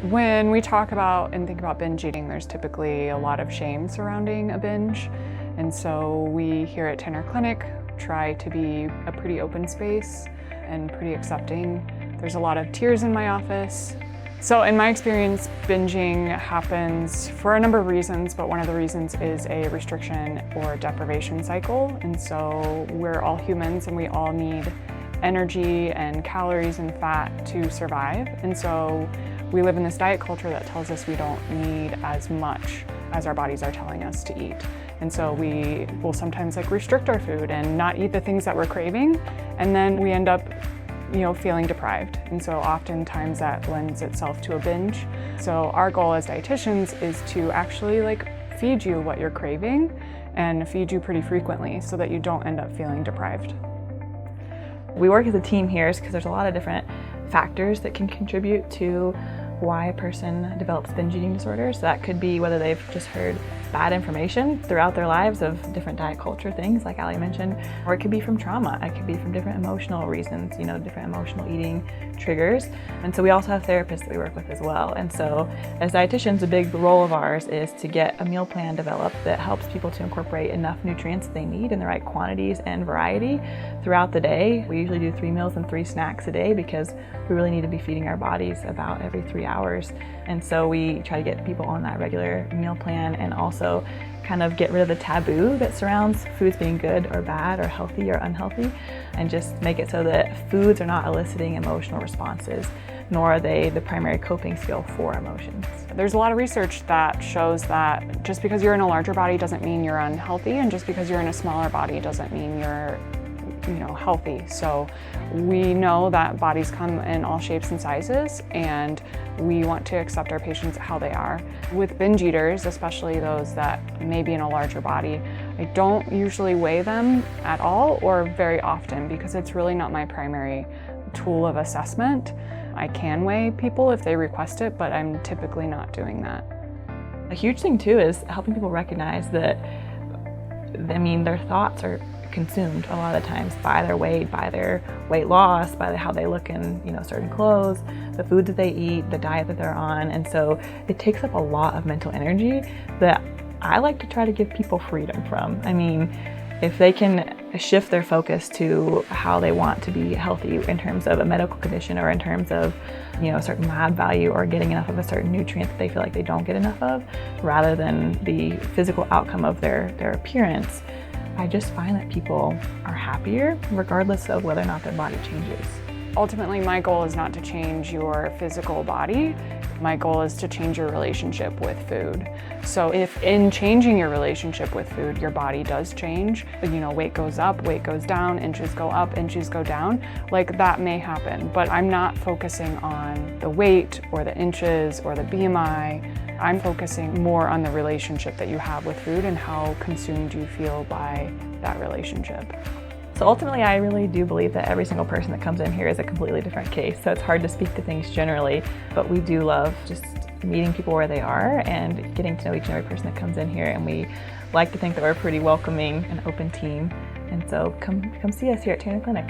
When we talk about and think about binge eating, there's typically a lot of shame surrounding a binge. And so we here at Tanner Clinic try to be a pretty open space and pretty accepting. There's a lot of tears in my office. So in my experience, binging happens for a number of reasons, but one of the reasons is a restriction or deprivation cycle. And so we're all humans and we all need energy and calories and fat to survive. And so we live in this diet culture that tells us we don't need as much as our bodies are telling us to eat. And so we will sometimes restrict our food and not eat the things that we're craving. And then we end up feeling deprived. And so oftentimes that lends itself to a binge. So our goal as dietitians is to actually feed you what you're craving and feed you pretty frequently so that you don't end up feeling deprived. We work as a team here because there's a lot of different factors that can contribute to why a person develops binge eating disorders. So that could be whether they've just heard bad information throughout their lives of different diet culture things like Ali mentioned, or it could be from trauma. It could be from different emotional reasons, different emotional eating triggers. And so we also have therapists that we work with as well. And so as dietitians, a big role of ours is to get a meal plan developed that helps people to incorporate enough nutrients that they need in the right quantities and variety throughout the day. We usually do 3 meals and 3 snacks a day because we really need to be feeding our bodies about every 3 hours. And so we try to get people on that regular meal plan and also kind of get rid of the taboo that surrounds foods being good or bad or healthy or unhealthy, and just make it so that foods are not eliciting emotional responses, nor are they the primary coping skill for emotions. There's a lot of research that shows that just because you're in a larger body doesn't mean you're unhealthy, and just because you're in a smaller body doesn't mean you're healthy. So we know that bodies come in all shapes and sizes, and we want to accept our patients how they are. With binge eaters, especially those that may be in a larger body, I don't usually weigh them at all or very often because it's really not my primary tool of assessment. I can weigh people if they request it, but I'm typically not doing that. A huge thing too is helping people recognize that, their thoughts are consumed a lot of the times by their weight, by their weight loss, by how they look in certain clothes, the food that they eat, the diet that they're on. And so it takes up a lot of mental energy that I like to try to give people freedom from. If they can shift their focus to how they want to be healthy in terms of a medical condition or in terms of a certain lab value or getting enough of a certain nutrient that they feel like they don't get enough of, rather than the physical outcome of their appearance, I just find that people are happier regardless of whether or not their body changes. Ultimately, my goal is not to change your physical body. My goal is to change your relationship with food. So if in changing your relationship with food, your body does change, weight goes up, weight goes down, inches go up, inches go down, that may happen. But I'm not focusing on the weight or the inches or the BMI. I'm focusing more on the relationship that you have with food and how consumed you feel by that relationship. So ultimately, I really do believe that every single person that comes in here is a completely different case. So it's hard to speak to things generally, but we do love just meeting people where they are and getting to know each and every person that comes in here. And we like to think that we're a pretty welcoming and open team. And so come see us here at Tanner Clinic.